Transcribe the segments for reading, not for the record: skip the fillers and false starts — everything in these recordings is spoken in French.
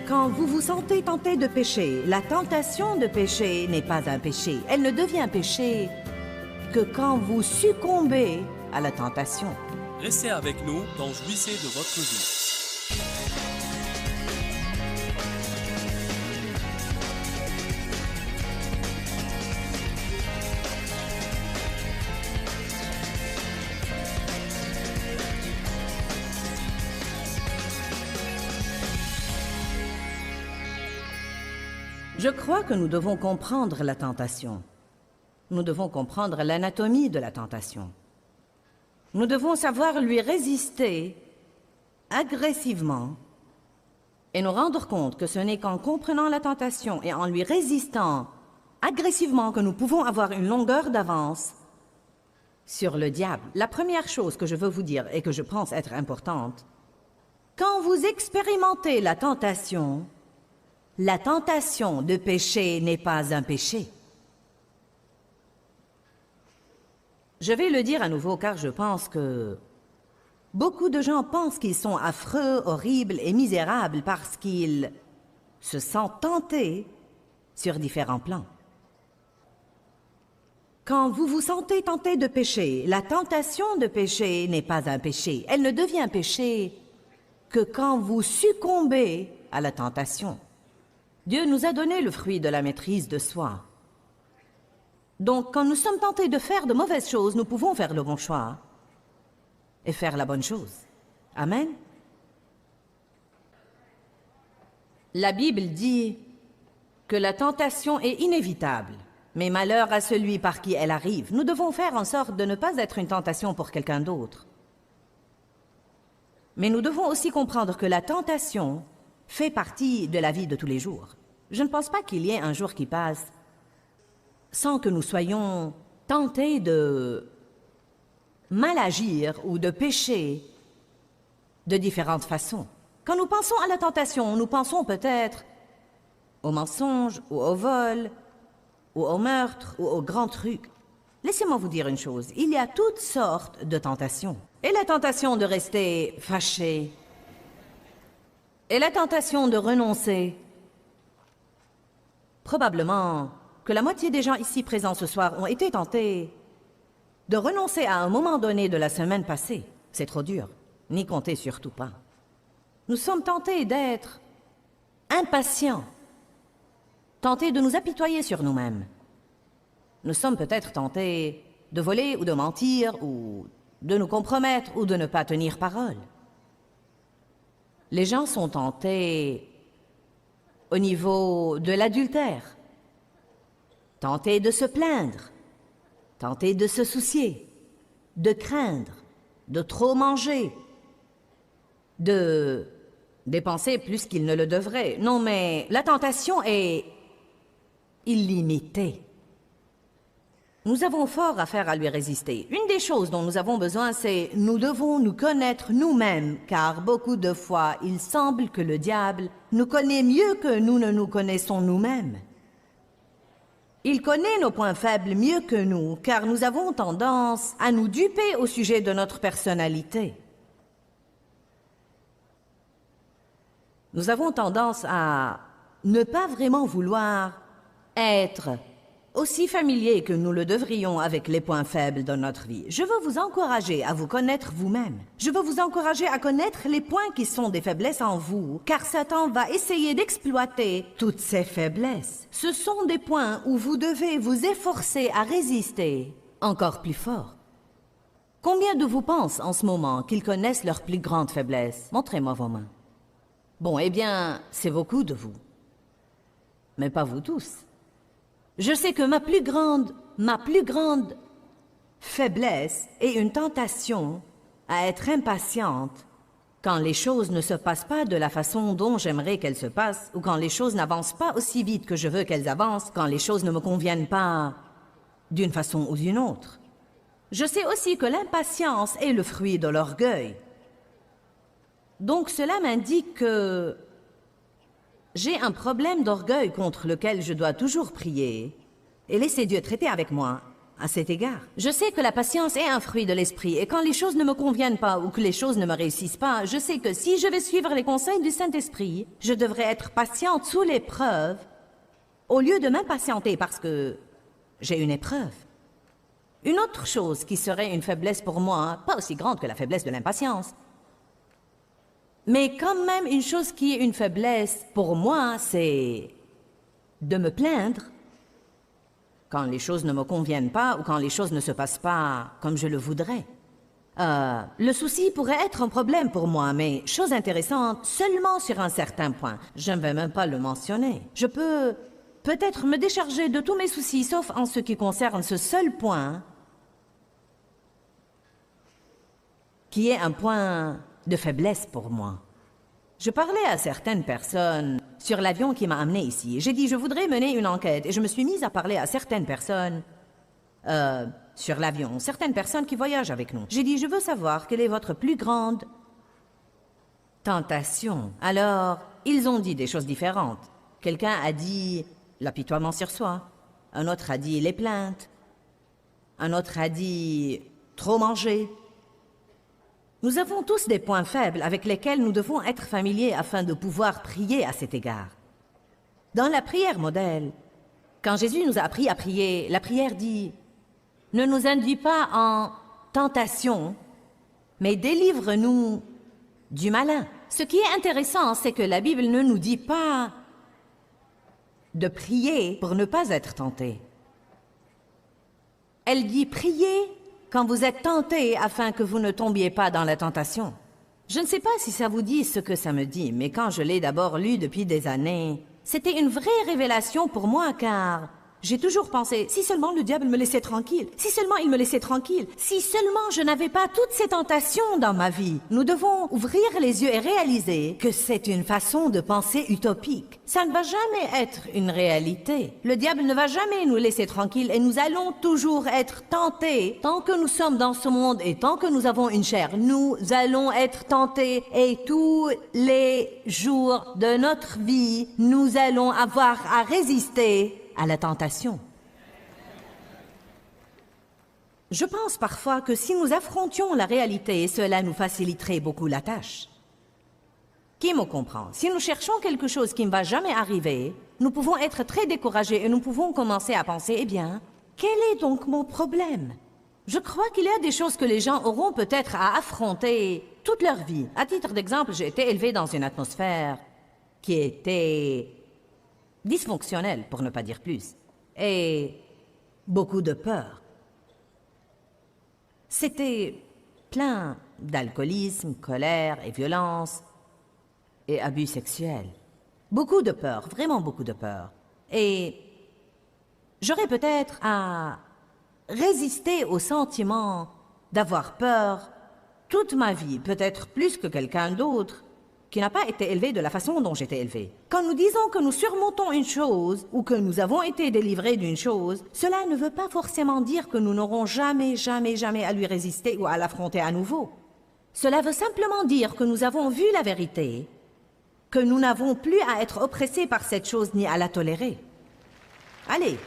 Quand vous vous sentez tenté de pécher, la tentation de pécher n'est pas un péché. Elle ne devient péché que quand vous succombez à la tentation. Restez avec nous dans Jouissez de votre vie. Je crois que nous devons comprendre la tentation. Nous devons comprendre l'anatomie de la tentation. Nous devons savoir lui résister agressivement et nous rendre compte que ce n'est qu'en comprenant la tentation et en lui résistant agressivement que nous pouvons avoir une longueur d'avance sur le diable. La première chose que je veux vous dire et que je pense être importante, quand vous expérimentez la tentation de péché n'est pas un péché. Je vais le dire à nouveau car je pense que beaucoup de gens pensent qu'ils sont affreux, horribles et misérables parce qu'ils se sentent tentés sur différents plans. Quand vous vous sentez tenté de pécher, la tentation de péché n'est pas un péché. Elle ne devient péché que quand vous succombez à la tentation. Dieu nous a donné le fruit de la maîtrise de soi. Donc, quand nous sommes tentés de faire de mauvaises choses, nous pouvons faire le bon choix et faire la bonne chose. Amen. La Bible dit que la tentation est inévitable, mais malheur à celui par qui elle arrive. Nous devons faire en sorte de ne pas être une tentation pour quelqu'un d'autre. Mais nous devons aussi comprendre que la tentation fait partie de la vie de tous les jours. Je ne pense pas qu'il y ait un jour qui passe sans que nous soyons tentés de mal agir ou de pécher de différentes façons. Quand nous pensons à la tentation, nous pensons peut-être au mensonge, ou au vol, ou au meurtre, ou aux grands trucs. Laissez-moi vous dire une chose, il y a toutes sortes de tentations. Et la tentation de rester fâché, et la tentation de renoncer. Probablement que la moitié des gens ici présents ce soir ont été tentés de renoncer à un moment donné de la semaine passée. C'est trop dur, n'y comptez surtout pas. Nous sommes tentés d'être impatients, tentés de nous apitoyer sur nous-mêmes. Nous sommes peut-être tentés de voler ou de mentir, ou de nous compromettre ou de ne pas tenir parole. Les gens sont tentés au niveau de l'adultère, tentés de se plaindre, tentés de se soucier, de craindre, de trop manger, de dépenser plus qu'ils ne le devraient. Non, mais la tentation est illimitée. Nous avons fort à faire à lui résister. Une des choses dont nous avons besoin, c'est nous devons nous connaître nous-mêmes, car beaucoup de fois, il semble que le diable nous connaît mieux que nous ne nous connaissons nous-mêmes. Il connaît nos points faibles mieux que nous, car nous avons tendance à nous duper au sujet de notre personnalité. Nous avons tendance à ne pas vraiment vouloir être aussi familiers que nous le devrions avec les points faibles de notre vie. Je veux vous encourager à vous connaître vous-même. Je veux vous encourager à connaître les points qui sont des faiblesses en vous, car Satan va essayer d'exploiter toutes ces faiblesses. Ce sont des points où vous devez vous efforcer à résister encore plus fort. Combien de vous pensent en ce moment qu'ils connaissent leurs plus grandes faiblesses? Montrez-moi vos mains. Bon, eh bien, c'est beaucoup de vous. Mais pas vous tous. Je sais que ma plus grande faiblesse est une tentation à être impatiente quand les choses ne se passent pas de la façon dont j'aimerais qu'elles se passent, ou quand les choses n'avancent pas aussi vite que je veux qu'elles avancent, quand les choses ne me conviennent pas d'une façon ou d'une autre. Je sais aussi que l'impatience est le fruit de l'orgueil. Donc cela m'indique que j'ai un problème d'orgueil contre lequel je dois toujours prier et laisser Dieu traiter avec moi à cet égard. Je sais que la patience est un fruit de l'esprit, et quand les choses ne me conviennent pas ou que les choses ne me réussissent pas, je sais que si je vais suivre les conseils du Saint-Esprit, je devrais être patiente sous l'épreuve, au lieu de m'impatienter parce que j'ai une épreuve. Une autre chose qui serait une faiblesse pour moi, pas aussi grande que la faiblesse de l'impatience, mais quand même une chose qui est une faiblesse pour moi, c'est de me plaindre quand les choses ne me conviennent pas ou quand les choses ne se passent pas comme je le voudrais. Le souci pourrait être un problème pour moi, mais chose intéressante, seulement sur un certain point. Je ne vais même pas le mentionner. Je peux peut-être me décharger de tous mes soucis, sauf en ce qui concerne ce seul point, qui est un point de faiblesse pour moi. Je parlais à certaines personnes sur l'avion qui m'a amené ici. J'ai dit, je voudrais mener une enquête, et je me suis mise à parler à certaines personnes sur l'avion, certaines personnes qui voyagent avec nous. J'ai dit, je veux savoir quelle est votre plus grande tentation. Alors, ils ont dit des choses différentes. Quelqu'un a dit l'apitoiement sur soi. Un autre a dit les plaintes. Un autre a dit trop manger. Nous avons tous des points faibles avec lesquels nous devons être familiers afin de pouvoir prier à cet égard. Dans la prière modèle, quand Jésus nous a appris à prier, la prière dit « Ne nous induis pas en tentation, mais délivre-nous du malin ». Ce qui est intéressant, c'est que la Bible ne nous dit pas de prier pour ne pas être tenté. Elle dit « Priez » quand vous êtes tenté afin que vous ne tombiez pas dans la tentation. Je ne sais pas si ça vous dit ce que ça me dit, mais quand je l'ai d'abord lu depuis des années, c'était une vraie révélation pour moi car j'ai toujours pensé, si seulement le diable me laissait tranquille, si seulement il me laissait tranquille, si seulement je n'avais pas toutes ces tentations dans ma vie. Nous devons ouvrir les yeux et réaliser que c'est une façon de penser utopique. Ça ne va jamais être une réalité. Le diable ne va jamais nous laisser tranquille et nous allons toujours être tentés. Tant que nous sommes dans ce monde et tant que nous avons une chair, nous allons être tentés et tous les jours de notre vie, nous allons avoir à résister à la tentation. Je pense parfois que si nous affrontions la réalité, cela nous faciliterait beaucoup la tâche. Qui me comprend? Si nous cherchons quelque chose qui ne va jamais arriver, nous pouvons être très découragés et nous pouvons commencer à penser, eh bien, quel est donc mon problème? Je crois qu'il y a des choses que les gens auront peut-être à affronter toute leur vie. À titre d'exemple, j'ai été élevée dans une atmosphère qui était dysfonctionnel, pour ne pas dire plus, et beaucoup de peur. C'était plein d'alcoolisme, colère et violence, et abus sexuels. Beaucoup de peur, vraiment beaucoup de peur. Et j'aurais peut-être à résister au sentiment d'avoir peur toute ma vie, peut-être plus que quelqu'un d'autre, qui n'a pas été élevé de la façon dont j'étais élevé. Quand nous disons que nous surmontons une chose ou que nous avons été délivrés d'une chose, cela ne veut pas forcément dire que nous n'aurons jamais à lui résister ou à l'affronter à nouveau. Cela veut simplement dire que nous avons vu la vérité, que nous n'avons plus à être oppressés par cette chose ni à la tolérer. Allez.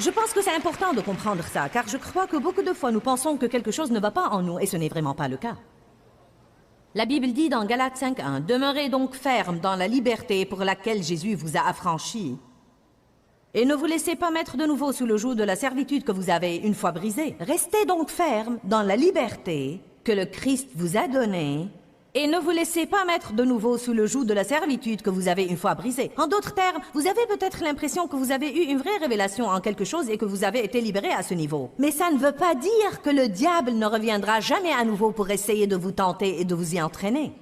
Je pense que c'est important de comprendre ça, car je crois que beaucoup de fois nous pensons que quelque chose ne va pas en nous et ce n'est vraiment pas le cas. La Bible dit dans Galates 5:1, « Demeurez donc ferme dans la liberté pour laquelle Jésus vous a affranchis, et ne vous laissez pas mettre de nouveau sous le joug de la servitude que vous avez une fois brisée. Restez donc ferme dans la liberté que le Christ vous a donnée, et ne vous laissez pas mettre de nouveau sous le joug de la servitude que vous avez une fois brisée. » En d'autres termes, vous avez peut-être l'impression que vous avez eu une vraie révélation en quelque chose et que vous avez été libéré à ce niveau. Mais ça ne veut pas dire que le diable ne reviendra jamais à nouveau pour essayer de vous tenter et de vous y entraîner.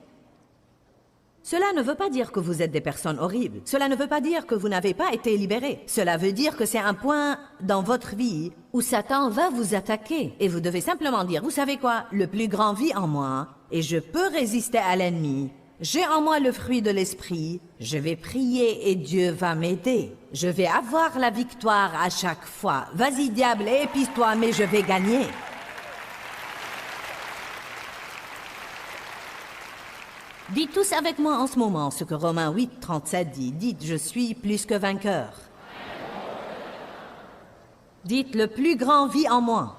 Cela ne veut pas dire que vous êtes des personnes horribles. Cela ne veut pas dire que vous n'avez pas été libérés. Cela veut dire que c'est un point dans votre vie où Satan va vous attaquer. Et vous devez simplement dire, vous savez quoi, le plus grand vit en moi et je peux résister à l'ennemi. J'ai en moi le fruit de l'esprit. Je vais prier et Dieu va m'aider. Je vais avoir la victoire à chaque fois. Vas-y diable, épuise-toi, mais je vais gagner. Dites tous avec moi en ce moment ce que Romains 8:37 dit. Dites, je suis plus que vainqueur. Dites, le plus grand vit en moi.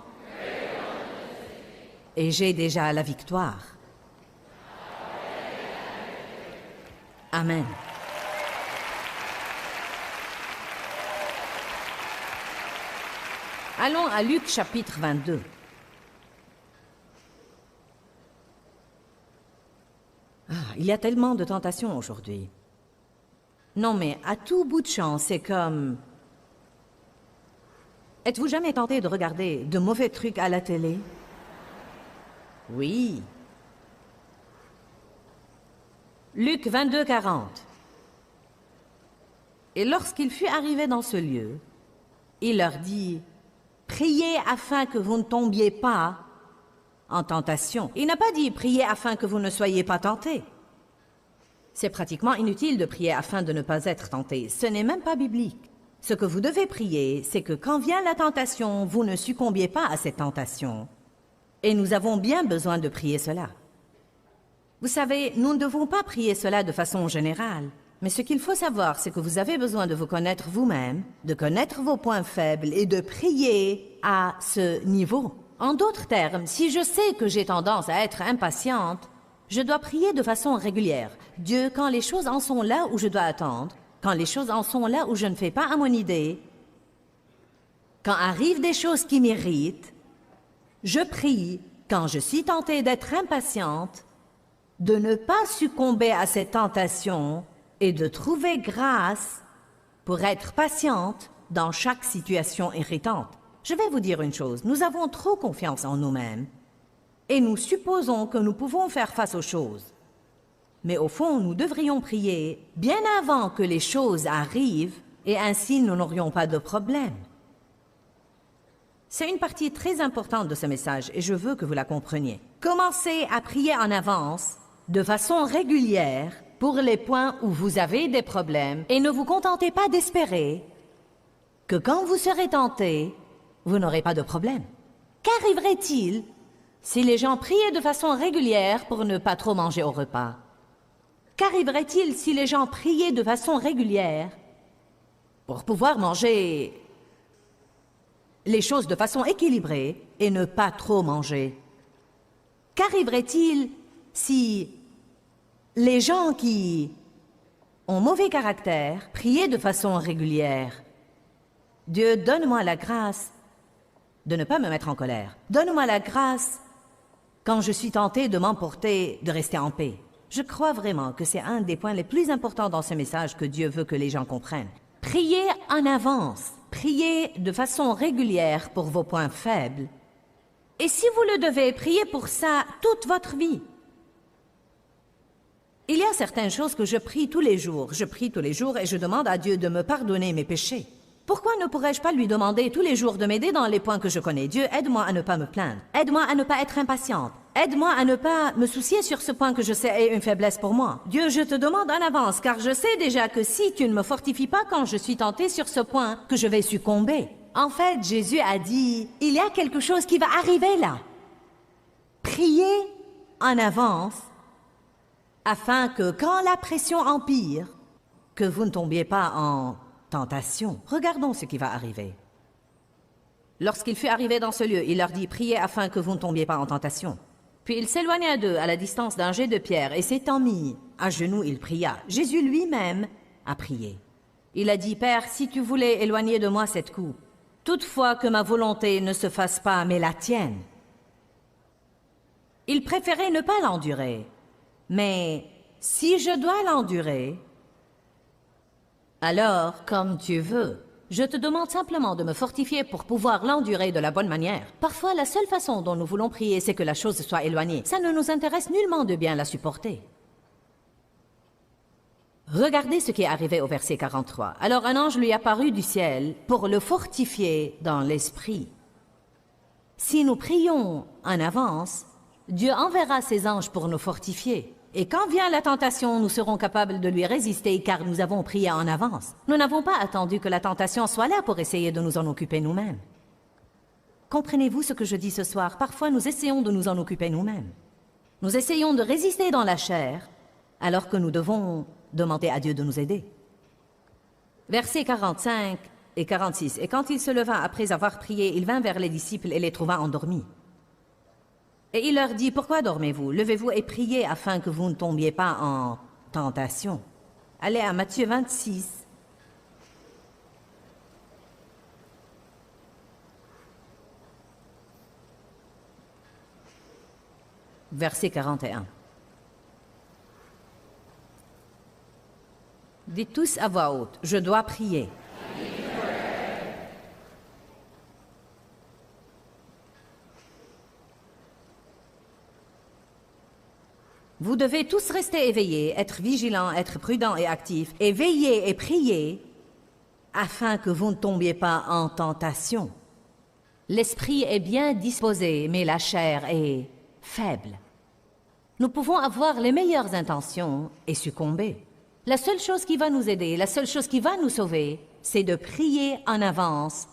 Et j'ai déjà la victoire. Amen. Allons à Luc chapitre 22. Il y a tellement de tentations aujourd'hui. Non, mais à tout bout de champ, c'est comme... Êtes-vous jamais tenté de regarder de mauvais trucs à la télé? Oui. Luc 22, 40. Et lorsqu'il fut arrivé dans ce lieu, il leur dit, « Priez afin que vous ne tombiez pas en tentation. » Il n'a pas dit, « Priez afin que vous ne soyez pas tentés. » C'est pratiquement inutile de prier afin de ne pas être tenté. Ce n'est même pas biblique. Ce que vous devez prier, c'est que quand vient la tentation, vous ne succombiez pas à cette tentation. Et nous avons bien besoin de prier cela. Vous savez, nous ne devons pas prier cela de façon générale. Mais ce qu'il faut savoir, c'est que vous avez besoin de vous connaître vous-même, de connaître vos points faibles et de prier à ce niveau. En d'autres termes, si je sais que j'ai tendance à être impatiente, je dois prier de façon régulière. Dieu, quand les choses en sont là où je dois attendre, quand les choses en sont là où je ne fais pas à mon idée, quand arrivent des choses qui m'irritent, je prie, quand je suis tentée d'être impatiente, de ne pas succomber à cette tentation et de trouver grâce pour être patiente dans chaque situation irritante. Je vais vous dire une chose, nous avons trop confiance en nous-mêmes et nous supposons que nous pouvons faire face aux choses. Mais au fond, nous devrions prier bien avant que les choses arrivent et ainsi nous n'aurions pas de problème. C'est une partie très importante de ce message et je veux que vous la compreniez. Commencez à prier en avance, de façon régulière, pour les points où vous avez des problèmes et ne vous contentez pas d'espérer que quand vous serez tenté, vous n'aurez pas de problème. Qu'arriverait-il si les gens priaient de façon régulière pour ne pas trop manger au repas? Qu'arriverait-il si les gens priaient de façon régulière pour pouvoir manger les choses de façon équilibrée et ne pas trop manger? Qu'arriverait-il si les gens qui ont mauvais caractère priaient de façon régulière? Dieu, donne-moi la grâce de ne pas me mettre en colère. Donne-moi la grâce, quand je suis tentée de m'emporter, de rester en paix. Je crois vraiment que c'est un des points les plus importants dans ce message que Dieu veut que les gens comprennent. Priez en avance. Priez de façon régulière pour vos points faibles. Et si vous le devez, priez pour ça toute votre vie. Il y a certaines choses que je prie tous les jours. Je prie tous les jours et je demande à Dieu de me pardonner mes péchés. Pourquoi ne pourrais-je pas lui demander tous les jours de m'aider dans les points que je connais? Dieu, aide-moi à ne pas me plaindre. Aide-moi à ne pas être impatiente. Aide-moi à ne pas me soucier sur ce point que je sais est une faiblesse pour moi. Dieu, je te demande en avance, car je sais déjà que si tu ne me fortifies pas quand je suis tentée sur ce point, que je vais succomber. En fait, Jésus a dit, il y a quelque chose qui va arriver là. Priez en avance, afin que quand la pression empire, que vous ne tombiez pas en tentation. Regardons ce qui va arriver. Lorsqu'il fut arrivé dans ce lieu, il leur dit, priez afin que vous ne tombiez pas en tentation. Puis il s'éloigna d'eux à la distance d'un jet de pierre et s'étant mis à genoux, il pria. Jésus lui-même a prié. Il a dit, Père, si tu voulais éloigner de moi cette coupe, toutefois que ma volonté ne se fasse pas, mais la tienne. Il préférait ne pas l'endurer. Mais si je dois l'endurer, alors, comme tu veux, je te demande simplement de me fortifier pour pouvoir l'endurer de la bonne manière. Parfois, la seule façon dont nous voulons prier, c'est que la chose soit éloignée. Ça ne nous intéresse nullement de bien la supporter. Regardez ce qui est arrivé au verset 43. Alors un ange lui apparut du ciel pour le fortifier dans l'esprit. Si nous prions en avance, Dieu enverra ses anges pour nous fortifier. Et quand vient la tentation, nous serons capables de lui résister car nous avons prié en avance. Nous n'avons pas attendu que la tentation soit là pour essayer de nous en occuper nous-mêmes. Comprenez-vous ce que je dis ce soir? Parfois, nous essayons de nous en occuper nous-mêmes. Nous essayons de résister dans la chair, alors que nous devons demander à Dieu de nous aider. Verset 45. Et 46. Et quand il se leva après avoir prié, il vint vers les disciples et les trouva endormis. Et il leur dit, pourquoi dormez-vous? Levez-vous et priez afin que vous ne tombiez pas en tentation. Allez à Matthieu 26. Verset 41. Dites tous à voix haute, je dois prier. Vous devez tous rester éveillés, être vigilants, être prudents et actifs, et veiller et prier afin que vous ne tombiez pas en tentation. L'esprit est bien disposé, mais la chair est faible. Nous pouvons avoir les meilleures intentions et succomber. La seule chose qui va nous aider, la seule chose qui va nous sauver, c'est de prier en avance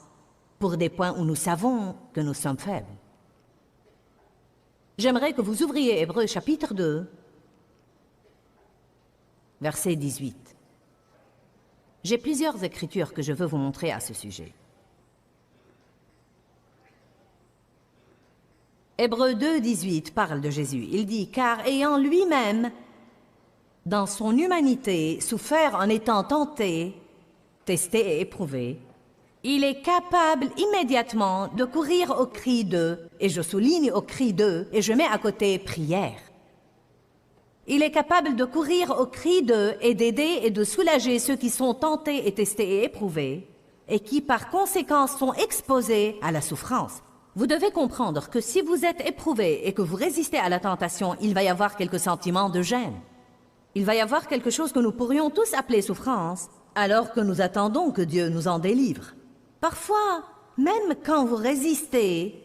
pour des points où nous savons que nous sommes faibles. J'aimerais que vous ouvriez Hébreux chapitre 2, verset 18. J'ai plusieurs écritures que je veux vous montrer à ce sujet. Hébreux 2, 18 parle de Jésus. Il dit, car ayant lui-même, dans son humanité, souffert en étant tenté, testé et éprouvé, il est capable immédiatement de courir au cri de, et je souligne au cri de, et je mets à côté prière. Il est capable de courir au cri de et d'aider et de soulager ceux qui sont tentés et testés et éprouvés, et qui par conséquent sont exposés à la souffrance. Vous devez comprendre que si vous êtes éprouvé et que vous résistez à la tentation, il va y avoir quelques sentiments de gêne. Il va y avoir quelque chose que nous pourrions tous appeler souffrance, alors que nous attendons que Dieu nous en délivre. Parfois, même quand vous résistez,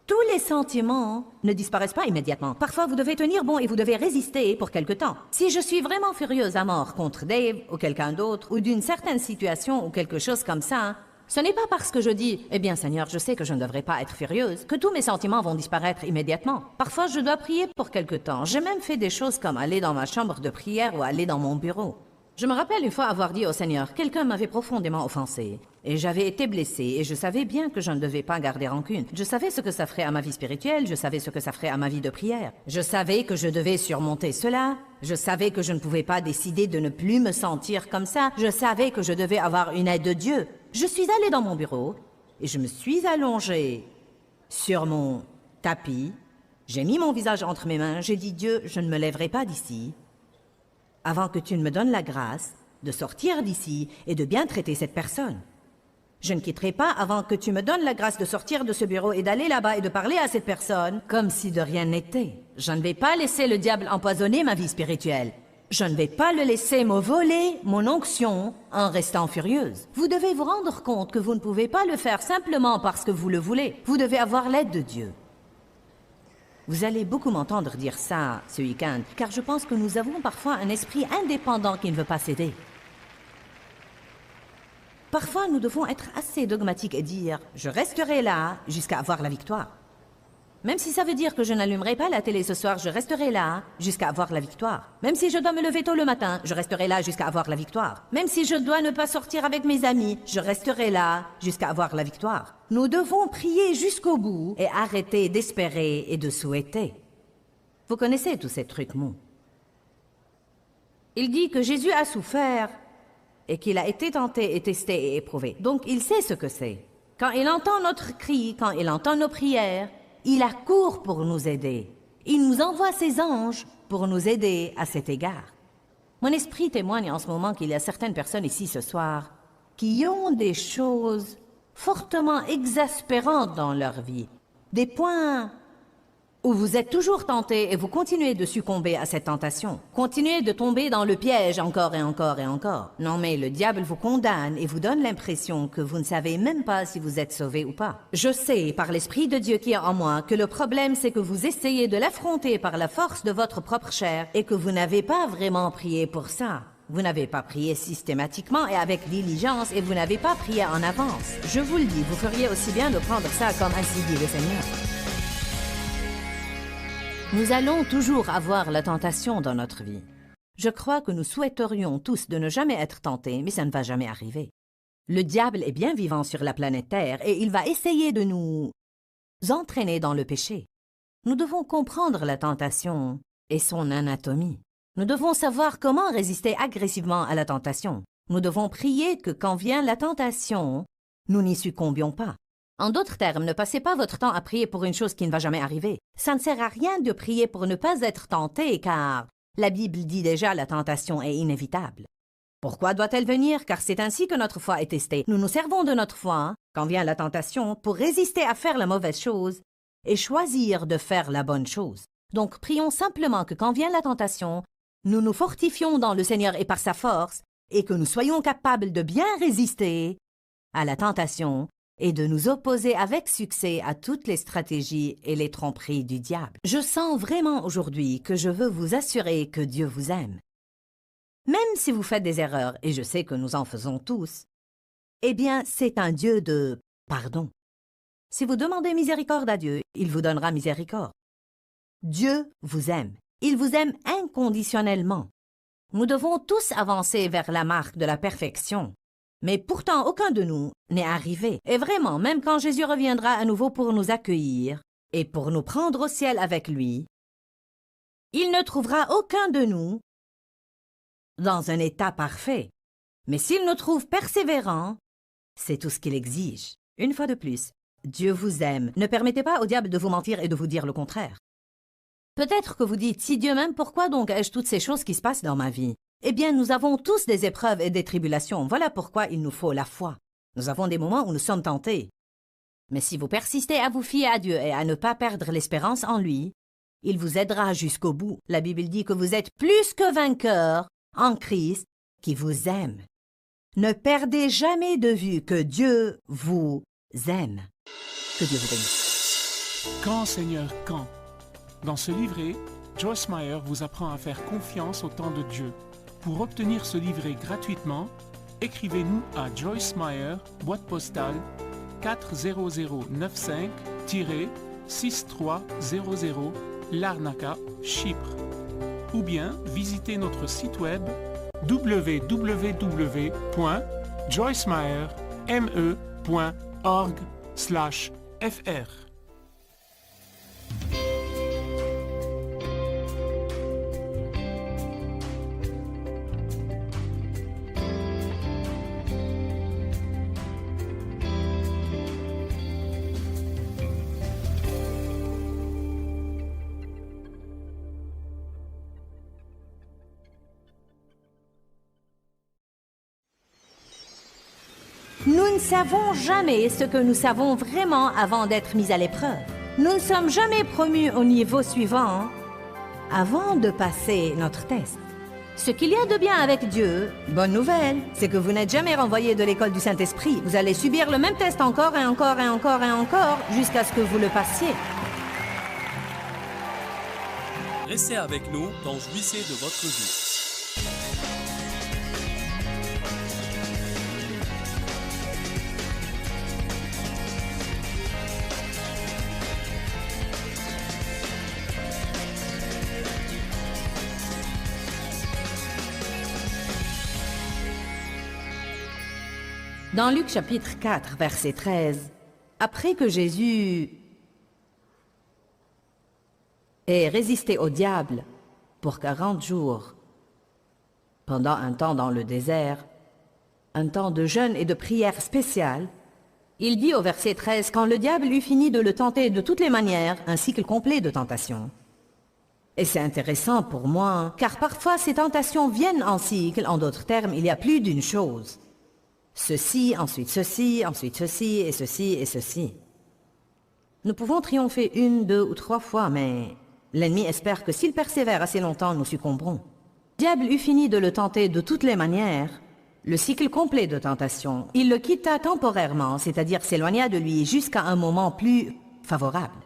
tous les sentiments ne disparaissent pas immédiatement. Parfois, vous devez tenir bon et vous devez résister pour quelque temps. Si je suis vraiment furieuse à mort contre Dave ou quelqu'un d'autre, ou d'une certaine situation ou quelque chose comme ça, ce n'est pas parce que je dis « Eh bien, Seigneur, je sais que je ne devrais pas être furieuse » que tous mes sentiments vont disparaître immédiatement. Parfois, je dois prier pour quelque temps. J'ai même fait des choses comme aller dans ma chambre de prière ou aller dans mon bureau. Je me rappelle une fois avoir dit au Seigneur, quelqu'un m'avait profondément offensé, et j'avais été blessée, et je savais bien que je ne devais pas garder rancune. Je savais ce que ça ferait à ma vie spirituelle, je savais ce que ça ferait à ma vie de prière. Je savais que je devais surmonter cela, je savais que je ne pouvais pas décider de ne plus me sentir comme ça, je savais que je devais avoir une aide de Dieu. Je suis allée dans mon bureau, et je me suis allongée sur mon tapis, j'ai mis mon visage entre mes mains, j'ai dit, Dieu, je ne me lèverai pas d'ici, avant que tu ne me donnes la grâce de sortir d'ici et de bien traiter cette personne. Je ne quitterai pas avant que tu me donnes la grâce de sortir de ce bureau et d'aller là-bas et de parler à cette personne comme si de rien n'était. Je ne vais pas laisser le diable empoisonner ma vie spirituelle. Je ne vais pas le laisser me voler mon onction en restant furieuse. Vous devez vous rendre compte que vous ne pouvez pas le faire simplement parce que vous le voulez. Vous devez avoir l'aide de Dieu. Vous allez beaucoup m'entendre dire ça ce week-end, car je pense que nous avons parfois un esprit indépendant qui ne veut pas céder. Parfois, nous devons être assez dogmatiques et dire « Je resterai là jusqu'à avoir la victoire ». Même si ça veut dire que je n'allumerai pas la télé ce soir, je resterai là jusqu'à avoir la victoire. Même si je dois me lever tôt le matin, je resterai là jusqu'à avoir la victoire. Même si je dois ne pas sortir avec mes amis, je resterai là jusqu'à avoir la victoire. Nous devons prier jusqu'au bout et arrêter d'espérer et de souhaiter. Vous connaissez tous ces trucs mous. Il dit que Jésus a souffert et qu'il a été tenté et testé et éprouvé. Donc il sait ce que c'est. Quand il entend notre cri, quand il entend nos prières, il accourt pour nous aider. Il nous envoie ses anges pour nous aider à cet égard. Mon esprit témoigne en ce moment qu'il y a certaines personnes ici ce soir qui ont des choses fortement exaspérantes dans leur vie. Des points où vous êtes toujours tentés et vous continuez de succomber à cette tentation. Continuez de tomber dans le piège encore et encore et encore. Non mais le diable vous condamne et vous donne l'impression que vous ne savez même pas si vous êtes sauvé ou pas. Je sais par l'Esprit de Dieu qui est en moi que le problème c'est que vous essayez de l'affronter par la force de votre propre chair et que vous n'avez pas vraiment prié pour ça. Vous n'avez pas prié systématiquement et avec diligence et vous n'avez pas prié en avance. Je vous le dis, vous feriez aussi bien de prendre ça comme ainsi dit le Seigneur. Nous allons toujours avoir la tentation dans notre vie. Je crois que nous souhaiterions tous de ne jamais être tentés, mais ça ne va jamais arriver. Le diable est bien vivant sur la planète Terre et il va essayer de nous entraîner dans le péché. Nous devons comprendre la tentation et son anatomie. Nous devons savoir comment résister agressivement à la tentation. Nous devons prier que quand vient la tentation, nous n'y succombions pas. En d'autres termes, ne passez pas votre temps à prier pour une chose qui ne va jamais arriver. Ça ne sert à rien de prier pour ne pas être tenté, car la Bible dit déjà la tentation est inévitable. Pourquoi doit-elle venir? Car c'est ainsi que notre foi est testée. Nous nous servons de notre foi, quand vient la tentation, pour résister à faire la mauvaise chose et choisir de faire la bonne chose. Donc prions simplement que quand vient la tentation, nous nous fortifions dans le Seigneur et par sa force, et que nous soyons capables de bien résister à la tentation et de nous opposer avec succès à toutes les stratégies et les tromperies du diable. Je sens vraiment aujourd'hui que je veux vous assurer que Dieu vous aime. Même si vous faites des erreurs, et je sais que nous en faisons tous, eh bien, c'est un Dieu de pardon. Si vous demandez miséricorde à Dieu, il vous donnera miséricorde. Dieu vous aime. Il vous aime inconditionnellement. Nous devons tous avancer vers la marque de la perfection. Mais pourtant, aucun de nous n'est arrivé. Et vraiment, même quand Jésus reviendra à nouveau pour nous accueillir et pour nous prendre au ciel avec lui, il ne trouvera aucun de nous dans un état parfait. Mais s'il nous trouve persévérants, c'est tout ce qu'il exige. Une fois de plus, Dieu vous aime. Ne permettez pas au diable de vous mentir et de vous dire le contraire. Peut-être que vous dites, si Dieu m'aime, pourquoi donc ai-je toutes ces choses qui se passent dans ma vie? Eh bien, nous avons tous des épreuves et des tribulations. Voilà pourquoi il nous faut la foi. Nous avons des moments où nous sommes tentés. Mais si vous persistez à vous fier à Dieu et à ne pas perdre l'espérance en lui, il vous aidera jusqu'au bout. La Bible dit que vous êtes plus que vainqueurs en Christ qui vous aime. Ne perdez jamais de vue que Dieu vous aime. Que Dieu vous bénisse. Quand, Seigneur, quand? Dans ce livret, Joyce Meyer vous apprend à faire confiance au temps de Dieu. Pour obtenir ce livret gratuitement, écrivez-nous à Joyce Meyer, boîte postale 40095-6300 Larnaca, Chypre. Ou bien visitez notre site web www.joycemeyer.org/fr. Nous ne savons jamais ce que nous savons vraiment avant d'être mis à l'épreuve. Nous ne sommes jamais promus au niveau suivant avant de passer notre test. Ce qu'il y a de bien avec Dieu, bonne nouvelle, c'est que vous n'êtes jamais renvoyé de l'école du Saint-Esprit. Vous allez subir le même test encore et encore et encore et encore jusqu'à ce que vous le passiez. Restez avec nous dans Jouissez de votre vie. Dans Luc chapitre 4, verset 13, après que Jésus ait résisté au diable pour 40 jours, pendant un temps dans le désert, un temps de jeûne et de prière spécial, il dit au verset 13, quand le diable eut fini de le tenter de toutes les manières, un cycle complet de tentation. Et c'est intéressant pour moi, car parfois ces tentations viennent en cycle, en d'autres termes, il y a plus d'une chose. Ceci, ensuite ceci, ensuite ceci, et ceci, et ceci. Nous pouvons triompher 1, 2 ou 3 fois, mais l'ennemi espère que s'il persévère assez longtemps, nous succomberons. Le diable eut fini de le tenter de toutes les manières, le cycle complet de tentation. Il le quitta temporairement, c'est-à-dire s'éloigna de lui jusqu'à un moment plus favorable.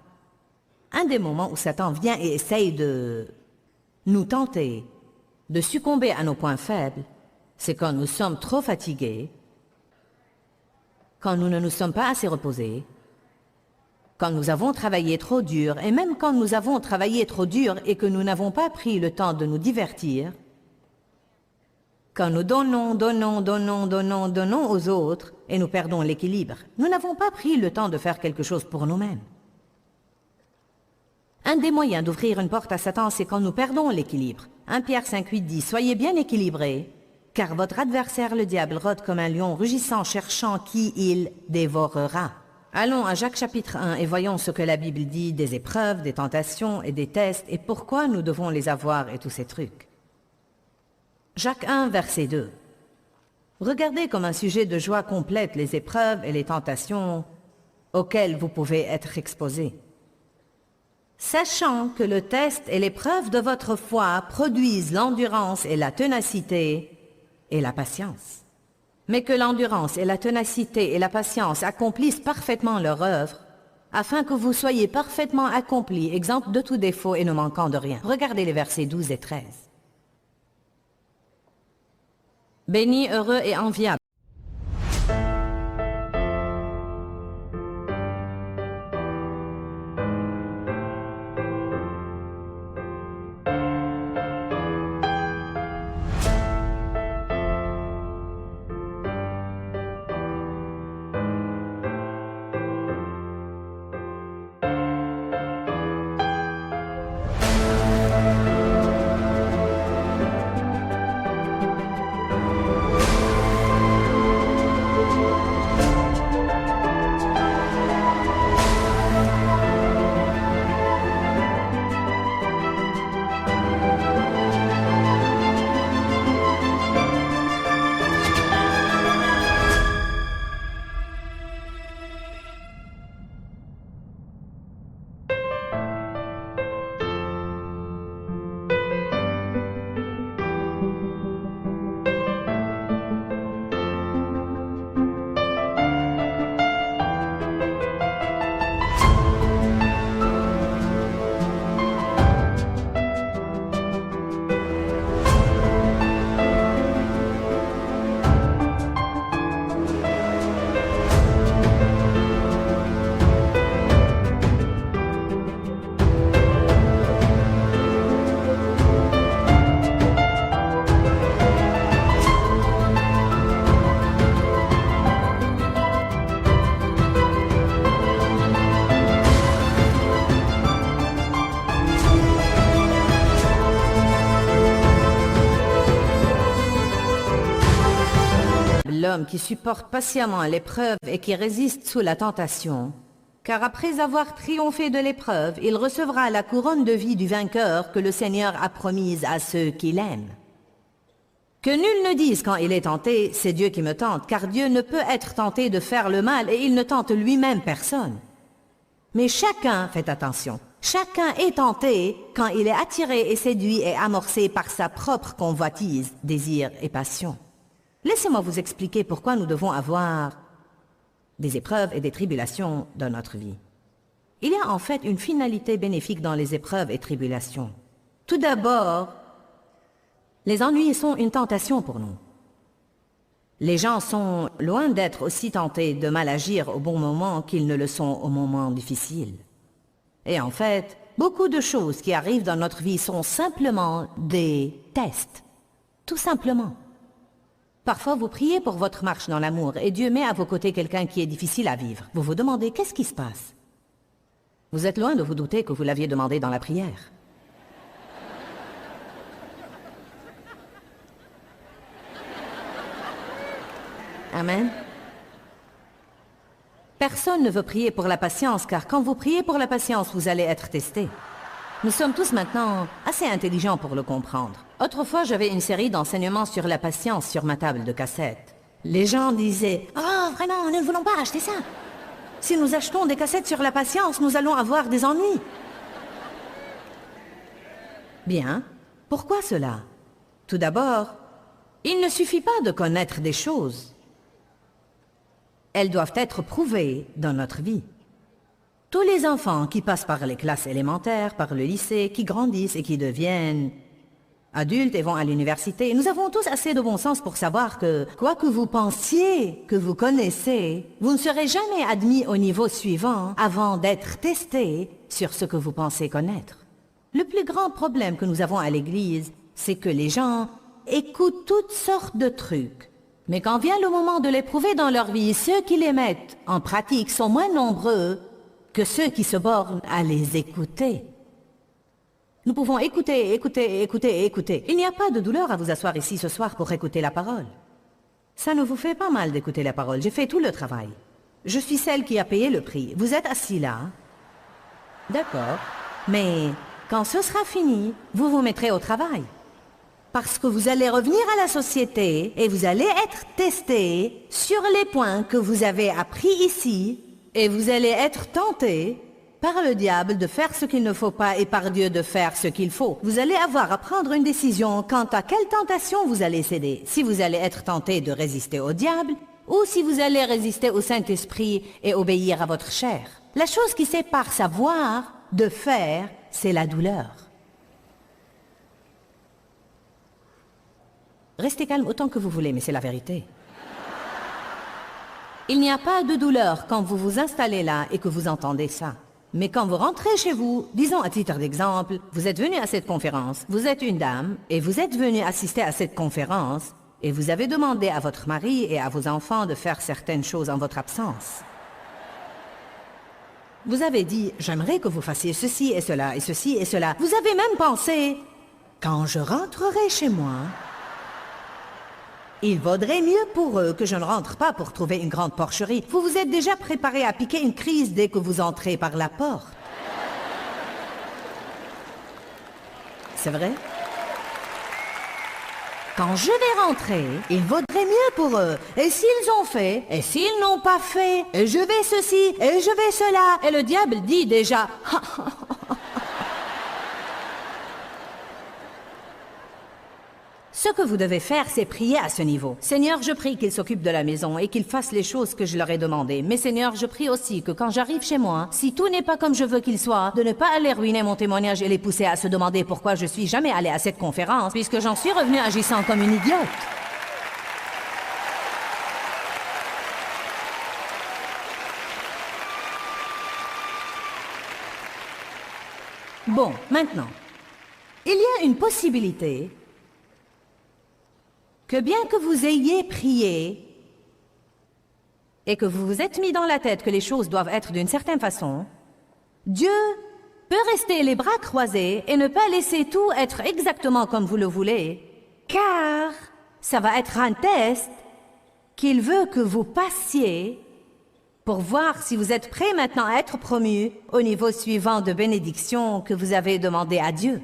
Un des moments où Satan vient et essaye de nous tenter, de succomber à nos points faibles, c'est quand nous sommes trop fatigués, quand nous ne nous sommes pas assez reposés, quand nous avons travaillé trop dur, et même quand nous avons travaillé trop dur et que nous n'avons pas pris le temps de nous divertir, Quand nous donnons aux autres et nous perdons l'équilibre, nous n'avons pas pris le temps de faire quelque chose pour nous-mêmes. Un des moyens d'ouvrir une porte à Satan, c'est quand nous perdons l'équilibre. 1 Pierre 5,8 dit « Soyez bien équilibrés, car votre adversaire le diable rôde comme un lion rugissant, cherchant qui il dévorera. » Allons à Jacques chapitre 1 et voyons ce que la Bible dit des épreuves, des tentations et des tests et pourquoi nous devons les avoir et tous ces trucs. Jacques 1, verset 2. Regardez comme un sujet de joie complète les épreuves et les tentations auxquelles vous pouvez être exposés. Sachant que le test et l'épreuve de votre foi produisent l'endurance et la ténacité et la patience. Mais que l'endurance et la ténacité et la patience accomplissent parfaitement leur œuvre, afin que vous soyez parfaitement accomplis, exempts de tout défaut et ne manquant de rien. Regardez les versets 12 et 13. Bénis, heureux et enviable. L'homme qui supporte patiemment l'épreuve et qui résiste sous la tentation, car après avoir triomphé de l'épreuve, il recevra la couronne de vie du vainqueur que le Seigneur a promise à ceux qui l'aiment. Que nul ne dise quand il est tenté, c'est Dieu qui me tente, car Dieu ne peut être tenté de faire le mal et il ne tente lui-même personne. Mais chacun, faites attention, chacun est tenté quand il est attiré et séduit et amorcé par sa propre convoitise, désir et passion. Laissez-moi vous expliquer pourquoi nous devons avoir des épreuves et des tribulations dans notre vie. Il y a en fait une finalité bénéfique dans les épreuves et tribulations. Tout d'abord, les ennuis sont une tentation pour nous. Les gens sont loin d'être aussi tentés de mal agir au bon moment qu'ils ne le sont au moment difficile. Et en fait, beaucoup de choses qui arrivent dans notre vie sont simplement des tests. Tout simplement. Parfois, vous priez pour votre marche dans l'amour et Dieu met à vos côtés quelqu'un qui est difficile à vivre. Vous vous demandez, qu'est-ce qui se passe? Vous êtes loin de vous douter que vous l'aviez demandé dans la prière. Amen. Personne ne veut prier pour la patience, car quand vous priez pour la patience, vous allez être testé. Nous sommes tous maintenant assez intelligents pour le comprendre. Autrefois, j'avais une série d'enseignements sur la patience sur ma table de cassette. Les gens disaient « Oh, vraiment, nous ne voulons pas acheter ça. Si nous achetons des cassettes sur la patience, nous allons avoir des ennuis. » Bien. Pourquoi cela? Tout d'abord, il ne suffit pas de connaître des choses. Elles doivent être prouvées dans notre vie. Tous les enfants qui passent par les classes élémentaires, par le lycée, qui grandissent et qui deviennent adultes et vont à l'université, nous avons tous assez de bon sens pour savoir que, quoi que vous pensiez que vous connaissez, vous ne serez jamais admis au niveau suivant avant d'être testé sur ce que vous pensez connaître. Le plus grand problème que nous avons à l'Église, c'est que les gens écoutent toutes sortes de trucs. Mais quand vient le moment de l'éprouver dans leur vie, ceux qui les mettent en pratique sont moins nombreux que ceux qui se bornent à les écouter. Nous pouvons écouter, écouter, écouter, écouter. Il n'y a pas de douleur à vous asseoir ici ce soir pour écouter la parole. Ça ne vous fait pas mal d'écouter la parole. J'ai fait tout le travail. Je suis celle qui a payé le prix. Vous êtes assis là. D'accord. Mais quand ce sera fini, vous vous mettrez au travail. Parce que vous allez revenir à la société et vous allez être testé sur les points que vous avez appris ici et vous allez être tenté par le diable de faire ce qu'il ne faut pas et par Dieu de faire ce qu'il faut. Vous allez avoir à prendre une décision quant à quelle tentation vous allez céder. Si vous allez être tenté de résister au diable ou si vous allez résister au Saint-Esprit et obéir à votre chair. La chose qui sépare savoir de faire, c'est la douleur. Restez calme autant que vous voulez, mais c'est la vérité. Il n'y a pas de douleur quand vous vous installez là et que vous entendez ça. Mais quand vous rentrez chez vous, disons à titre d'exemple, vous êtes venu à cette conférence, vous êtes une dame, et vous êtes venu assister à cette conférence, et vous avez demandé à votre mari et à vos enfants de faire certaines choses en votre absence. Vous avez dit, j'aimerais que vous fassiez ceci et cela et ceci et cela. Vous avez même pensé, quand je rentrerai chez moi, il vaudrait mieux pour eux que je ne rentre pas pour trouver une grande porcherie. Vous vous êtes déjà préparé à piquer une crise dès que vous entrez par la porte. C'est vrai? Quand je vais rentrer, il vaudrait mieux pour eux. Et s'ils ont fait, et s'ils n'ont pas fait, et je vais ceci, et je vais cela. Et le diable dit déjà, ce que vous devez faire, c'est prier à ce niveau. Seigneur, je prie qu'ils s'occupent de la maison et qu'ils fassent les choses que je leur ai demandées. Mais Seigneur, je prie aussi que quand j'arrive chez moi, si tout n'est pas comme je veux qu'il soit, de ne pas aller ruiner mon témoignage et les pousser à se demander pourquoi je suis jamais allée à cette conférence, puisque j'en suis revenue agissant comme une idiote. Bon, maintenant, il y a une possibilité que bien que vous ayez prié et que vous vous êtes mis dans la tête que les choses doivent être d'une certaine façon, Dieu peut rester les bras croisés et ne pas laisser tout être exactement comme vous le voulez, car ça va être un test qu'il veut que vous passiez pour voir si vous êtes prêt maintenant à être promu au niveau suivant de bénédiction que vous avez demandé à Dieu.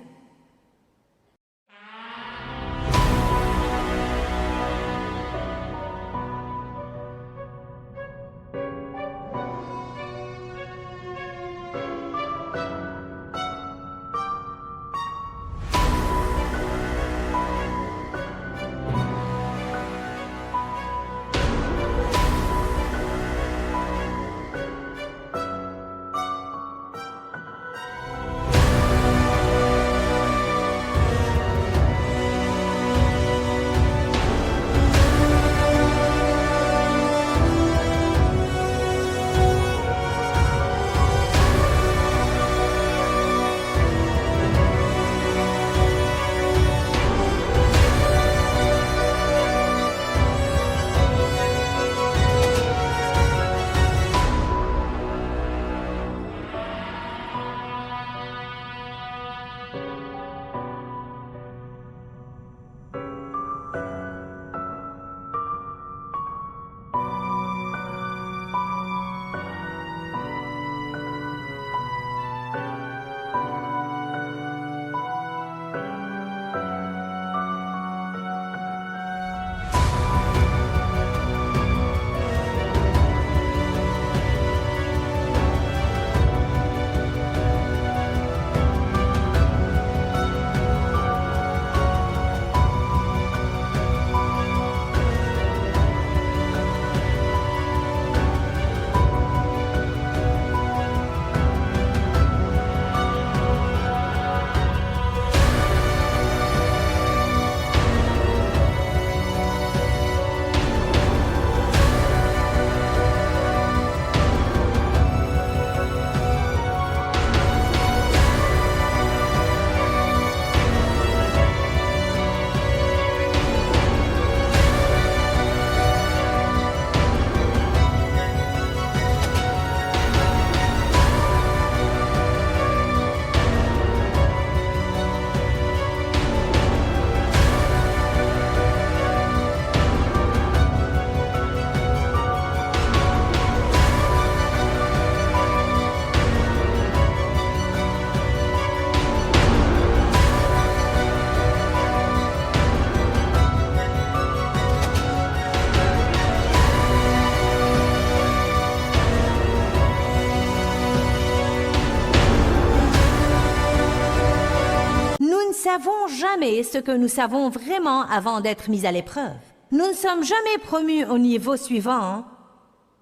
savons jamais ce que nous savons vraiment avant d'être mis à l'épreuve. Nous ne sommes jamais promus au niveau suivant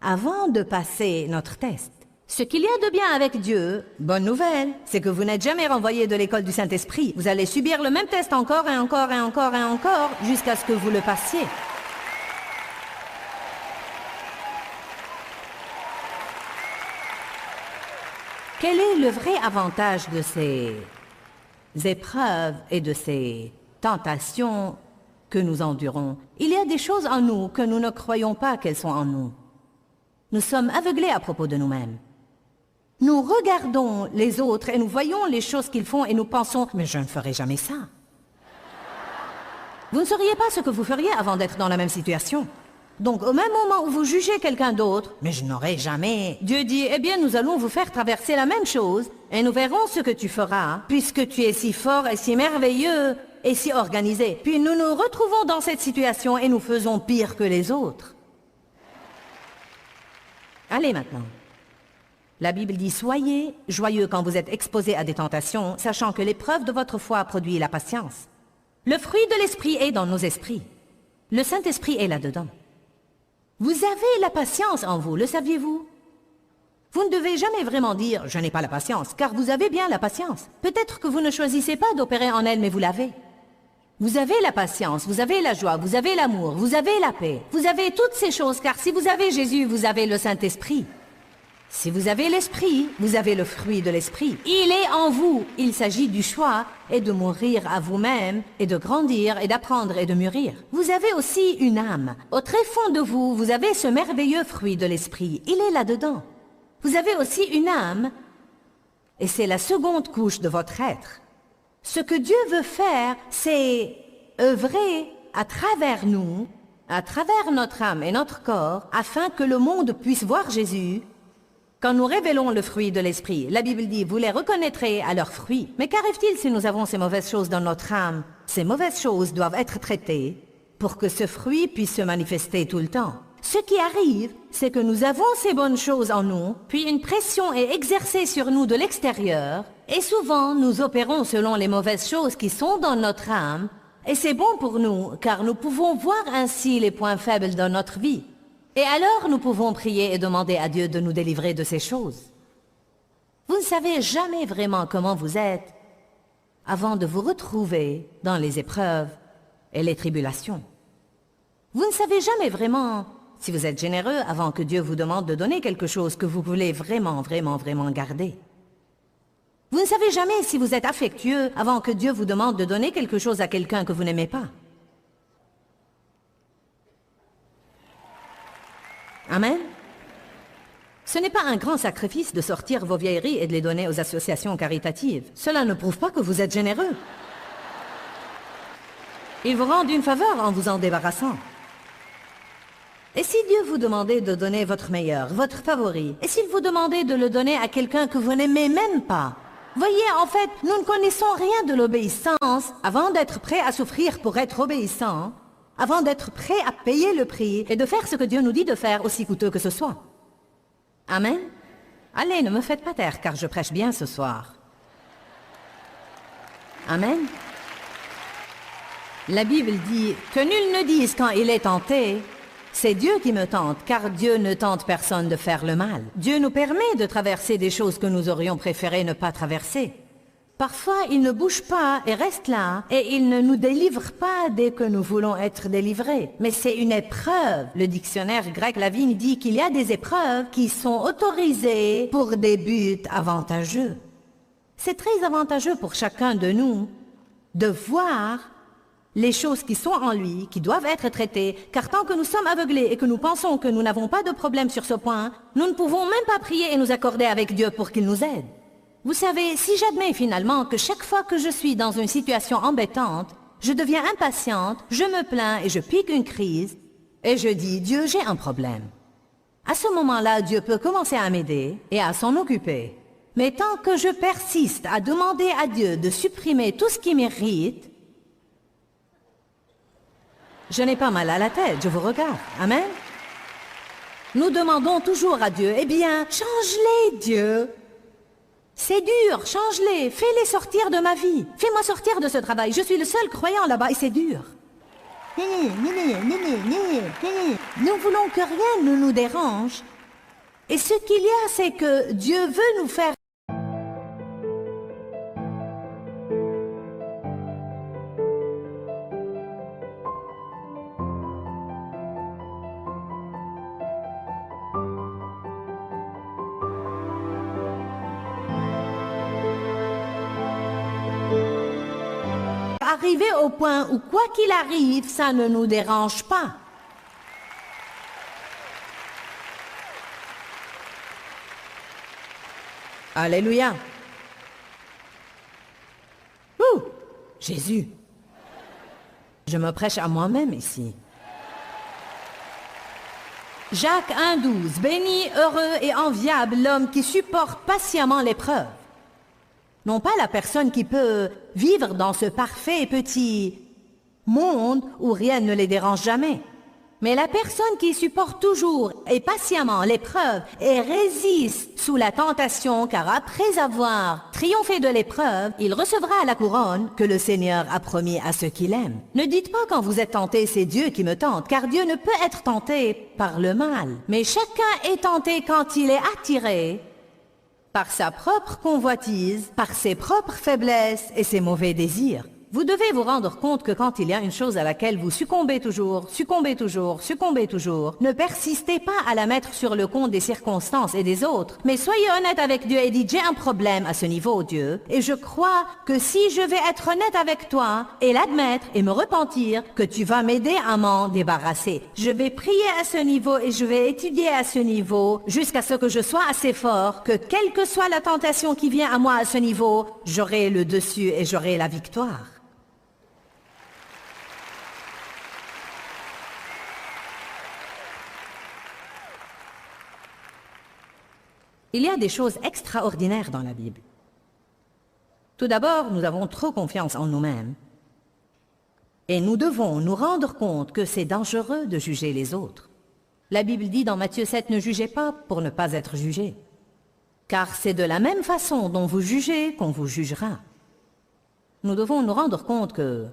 avant de passer notre test. Ce qu'il y a de bien avec Dieu, bonne nouvelle, c'est que vous n'êtes jamais renvoyé de l'école du Saint-Esprit. Vous allez subir le même test encore et encore et encore et encore jusqu'à ce que vous le passiez. Quel est le vrai avantage de ces épreuves et de ces tentations que nous endurons? Il y a des choses en nous que nous ne croyons pas qu'elles sont en nous. Nous sommes aveuglés à propos de nous-mêmes. Nous regardons les autres et nous voyons les choses qu'ils font et nous pensons « mais je ne ferai jamais ça ». Vous ne sauriez pas ce que vous feriez avant d'être dans la même situation. Donc au même moment où vous jugez quelqu'un d'autre « mais je n'aurai jamais », Dieu dit « eh bien nous allons vous faire traverser la même chose et nous verrons ce que tu feras puisque tu es si fort et si merveilleux et si organisé. » Puis nous nous retrouvons dans cette situation et nous faisons pire que les autres. Allez maintenant. La Bible dit « Soyez joyeux quand vous êtes exposés à des tentations, sachant que l'épreuve de votre foi produit la patience. » Le fruit de l'esprit est dans nos esprits. Le Saint-Esprit est là-dedans. Vous avez la patience en vous, le saviez-vous? Vous ne devez jamais vraiment dire « je n'ai pas la patience », car vous avez bien la patience. Peut-être que vous ne choisissez pas d'opérer en elle, mais vous l'avez. Vous avez la patience, vous avez la joie, vous avez l'amour, vous avez la paix. Vous avez toutes ces choses, car si vous avez Jésus, vous avez le Saint-Esprit. Si vous avez l'Esprit, vous avez le fruit de l'Esprit. Il est en vous. Il s'agit du choix et de mourir à vous-même et de grandir et d'apprendre et de mûrir. Vous avez aussi une âme. Au très fond de vous, vous avez ce merveilleux fruit de l'Esprit. Il est là-dedans. Vous avez aussi une âme et c'est la seconde couche de votre être. Ce que Dieu veut faire, c'est œuvrer à travers nous, à travers notre âme et notre corps, afin que le monde puisse voir Jésus. Quand nous révélons le fruit de l'Esprit, la Bible dit « vous les reconnaîtrez à leurs fruits ». Mais qu'arrive-t-il si nous avons ces mauvaises choses dans notre âme? Ces mauvaises choses doivent être traitées pour que ce fruit puisse se manifester tout le temps. Ce qui arrive, c'est que nous avons ces bonnes choses en nous, puis une pression est exercée sur nous de l'extérieur, et souvent nous opérons selon les mauvaises choses qui sont dans notre âme, et c'est bon pour nous, car nous pouvons voir ainsi les points faibles dans notre vie. Et alors nous pouvons prier et demander à Dieu de nous délivrer de ces choses. Vous ne savez jamais vraiment comment vous êtes avant de vous retrouver dans les épreuves et les tribulations. Vous ne savez jamais vraiment si vous êtes généreux avant que Dieu vous demande de donner quelque chose que vous voulez vraiment, vraiment, vraiment garder. Vous ne savez jamais si vous êtes affectueux avant que Dieu vous demande de donner quelque chose à quelqu'un que vous n'aimez pas. Amen. Ce n'est pas un grand sacrifice de sortir vos vieilleries et de les donner aux associations caritatives. Cela ne prouve pas que vous êtes généreux. Ils vous rendent une faveur en vous en débarrassant. Et si Dieu vous demandait de donner votre meilleur, votre favori, et s'il vous demandait de le donner à quelqu'un que vous n'aimez même pas? Voyez, en fait, nous ne connaissons rien de l'obéissance avant d'être prêts à souffrir pour être obéissants, avant d'être prêts à payer le prix et de faire ce que Dieu nous dit de faire, aussi coûteux que ce soit. Amen. Allez, ne me faites pas taire, car je prêche bien ce soir. Amen. La Bible dit que nul ne dise quand il est tenté, c'est Dieu qui me tente, car Dieu ne tente personne de faire le mal. Dieu nous permet de traverser des choses que nous aurions préféré ne pas traverser. Parfois, il ne bouge pas et reste là, et il ne nous délivre pas dès que nous voulons être délivrés. Mais c'est une épreuve. Le dictionnaire grec Lavigne dit qu'il y a des épreuves qui sont autorisées pour des buts avantageux. C'est très avantageux pour chacun de nous de voir les choses qui sont en lui, qui doivent être traitées, car tant que nous sommes aveuglés et que nous pensons que nous n'avons pas de problème sur ce point, nous ne pouvons même pas prier et nous accorder avec Dieu pour qu'il nous aide. Vous savez, si j'admets finalement que chaque fois que je suis dans une situation embêtante, je deviens impatiente, je me plains et je pique une crise, et je dis « Dieu, j'ai un problème ». À ce moment-là, Dieu peut commencer à m'aider et à s'en occuper. Mais tant que je persiste à demander à Dieu de supprimer tout ce qui m'irrite, je n'ai pas mal à la tête, je vous regarde. Amen. Nous demandons toujours à Dieu, eh bien, change-les, Dieu. C'est dur, change-les, fais-les sortir de ma vie. Fais-moi sortir de ce travail, je suis le seul croyant là-bas et c'est dur. Nous voulons que rien ne nous dérange. Et ce qu'il y a, c'est que Dieu veut nous faire... arriver au point où, quoi qu'il arrive, ça ne nous dérange pas. Alléluia. Ouh, Jésus. Je me prêche à moi-même ici. Jacques 1,12. Béni, heureux et enviable l'homme qui supporte patiemment l'épreuve. Non pas la personne qui peut vivre dans ce parfait petit monde où rien ne les dérange jamais, mais la personne qui supporte toujours et patiemment l'épreuve et résiste sous la tentation, car après avoir triomphé de l'épreuve, il recevra la couronne que le Seigneur a promis à ceux qui l'aiment. Ne dites pas quand vous êtes tenté, c'est Dieu qui me tente, car Dieu ne peut être tenté par le mal. Mais chacun est tenté quand il est attiré par sa propre convoitise, par ses propres faiblesses et ses mauvais désirs. Vous devez vous rendre compte que quand il y a une chose à laquelle vous succombez toujours, ne persistez pas à la mettre sur le compte des circonstances et des autres, mais soyez honnête avec Dieu et dites, j'ai un problème à ce niveau, Dieu, et je crois que si je vais être honnête avec toi et l'admettre et me repentir, que tu vas m'aider à m'en débarrasser. Je vais prier à ce niveau et je vais étudier à ce niveau jusqu'à ce que je sois assez fort, que quelle que soit la tentation qui vient à moi à ce niveau, j'aurai le dessus et j'aurai la victoire. Il y a des choses extraordinaires dans la Bible. Tout d'abord, nous avons trop confiance en nous-mêmes. Et nous devons nous rendre compte que c'est dangereux de juger les autres. La Bible dit dans Matthieu 7, ne jugez pas pour ne pas être jugés. Car c'est de la même façon dont vous jugez qu'on vous jugera. Nous devons nous rendre compte que,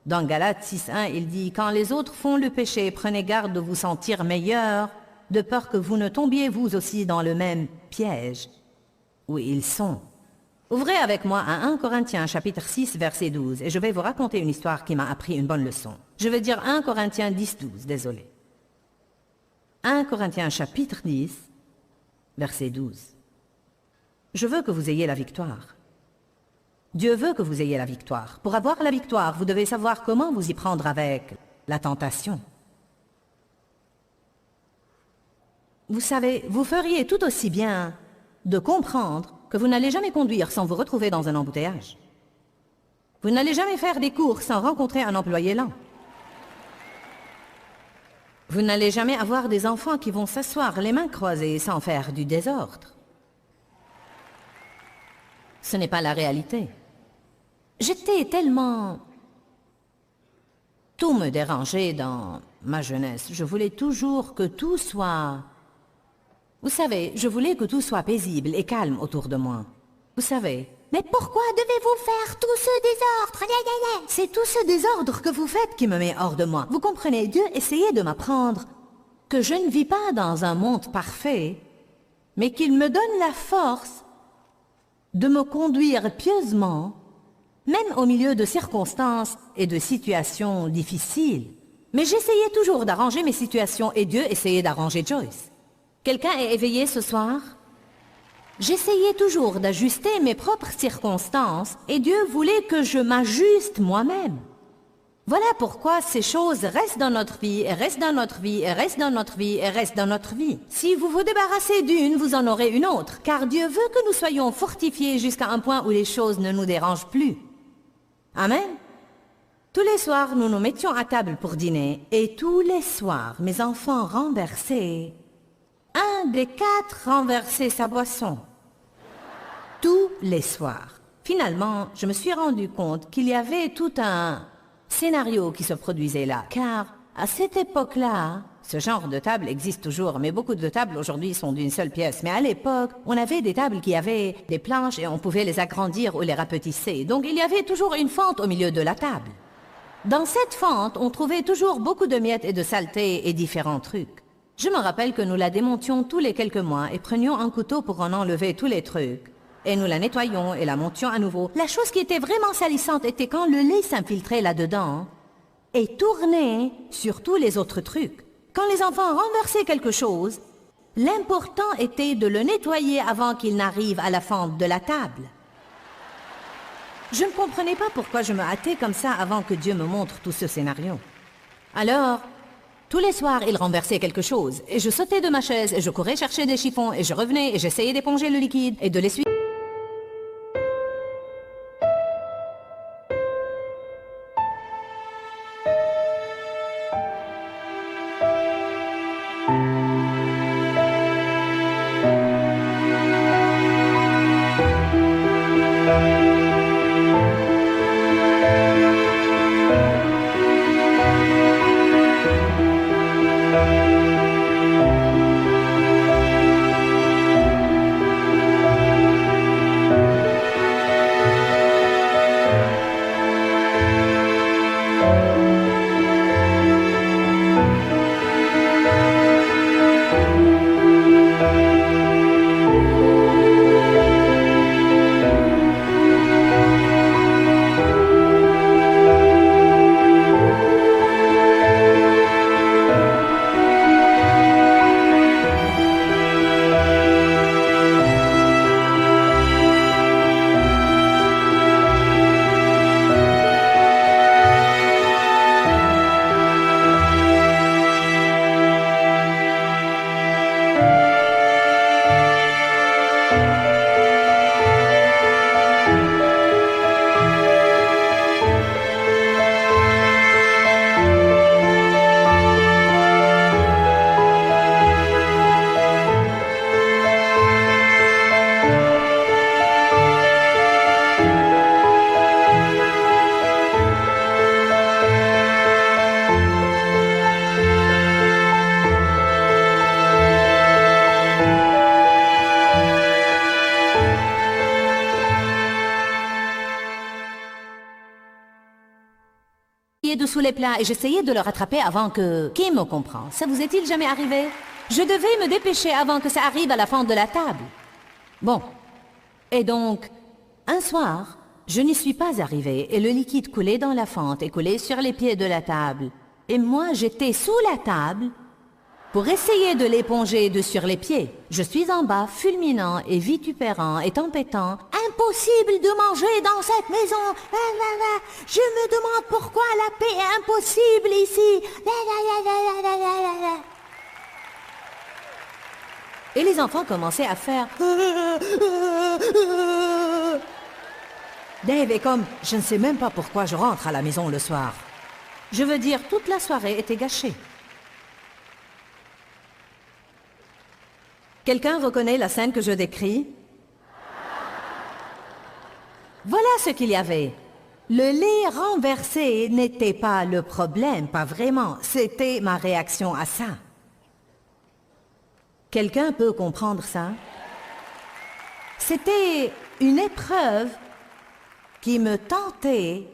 dans Galates 6.1, il dit, quand les autres font le péché, prenez garde de vous sentir meilleurs, de peur que vous ne tombiez vous aussi dans le même piège où ils sont. Ouvrez avec moi à 1 Corinthiens chapitre 6 verset 12 et je vais vous raconter une histoire qui m'a appris une bonne leçon. Je vais dire 1 Corinthiens 10, 12, désolé. 1 Corinthiens chapitre 10 verset 12. Je veux que vous ayez la victoire. Dieu veut que vous ayez la victoire. Pour avoir la victoire, vous devez savoir comment vous y prendre avec la tentation. Vous savez, vous feriez tout aussi bien de comprendre que vous n'allez jamais conduire sans vous retrouver dans un embouteillage. Vous n'allez jamais faire des courses sans rencontrer un employé lent. Vous n'allez jamais avoir des enfants qui vont s'asseoir les mains croisées sans faire du désordre. Ce n'est pas la réalité. J'étais tellement... Tout me dérangeait dans ma jeunesse. Je voulais toujours que tout soit... Vous savez, je voulais que tout soit paisible et calme autour de moi. Vous savez. Mais pourquoi devez-vous faire tout ce désordre? C'est tout ce désordre que vous faites qui me met hors de moi. Vous comprenez, Dieu essayait de m'apprendre que je ne vis pas dans un monde parfait, mais qu'il me donne la force de me conduire pieusement, même au milieu de circonstances et de situations difficiles. Mais j'essayais toujours d'arranger mes situations et Dieu essayait d'arranger Joyce. Quelqu'un est éveillé ce soir? J'essayais toujours d'ajuster mes propres circonstances et Dieu voulait que je m'ajuste moi-même. Voilà pourquoi ces choses restent dans notre vie, et restent dans notre vie, et restent dans notre vie, et restent dans notre vie. Si vous vous débarrassez d'une, vous en aurez une autre, car Dieu veut que nous soyons fortifiés jusqu'à un point où les choses ne nous dérangent plus. Amen. Tous les soirs, nous nous mettions à table pour dîner, et tous les soirs, mes enfants renversaient. Un des 4 renversait sa boisson. Tous les soirs. Finalement, je me suis rendu compte qu'il y avait tout un scénario qui se produisait là. Car, à cette époque-là, Ce genre de table existe toujours, mais beaucoup de tables aujourd'hui sont d'une seule pièce. Mais à l'époque, on avait des tables qui avaient des planches et on pouvait les agrandir ou les rapetisser. Donc il y avait toujours une fente au milieu de la table. Dans cette fente, on trouvait toujours beaucoup de miettes et de saletés et différents trucs. Je me rappelle que nous la démontions tous les quelques mois et prenions un couteau pour en enlever tous les trucs. Et nous la nettoyions et la montions à nouveau. La chose qui était vraiment salissante était quand le lait s'infiltrait là-dedans et tournait sur tous les autres trucs. Quand les enfants renversaient quelque chose, l'important était de le nettoyer avant qu'il n'arrive à la fente de la table. Je ne comprenais pas pourquoi je me hâtais comme ça avant que Dieu me montre tout ce scénario. Alors, tous les soirs, il renversait quelque chose, et je sautais de ma chaise, et je courais chercher des chiffons, et je revenais, et j'essayais d'éponger le liquide, et de l'essuyer. Dessous les plats et j'essayais de le rattraper avant que... Qui me comprend? Ça vous est-il jamais arrivé? Je devais me dépêcher avant que ça arrive à la fente de la table. Bon. Et donc, un soir, je n'y suis pas arrivée et le liquide coulait dans la fente et coulait sur les pieds de la table. Et moi, j'étais sous la table pour essayer de l'éponger de sur les pieds. Je suis en bas, fulminant et vitupérant et tempêtant. Impossible de manger dans cette maison. Je me demande pourquoi la paix est impossible ici. Et les enfants commençaient à faire... Dave est comme, je ne sais même pas pourquoi je rentre à la maison le soir. Je veux dire, toute la soirée était gâchée. Quelqu'un reconnaît la scène que je décris? Voilà ce qu'il y avait. Le lait renversé n'était pas le problème, pas vraiment. C'était ma réaction à ça. Quelqu'un peut comprendre ça? C'était une épreuve qui me tentait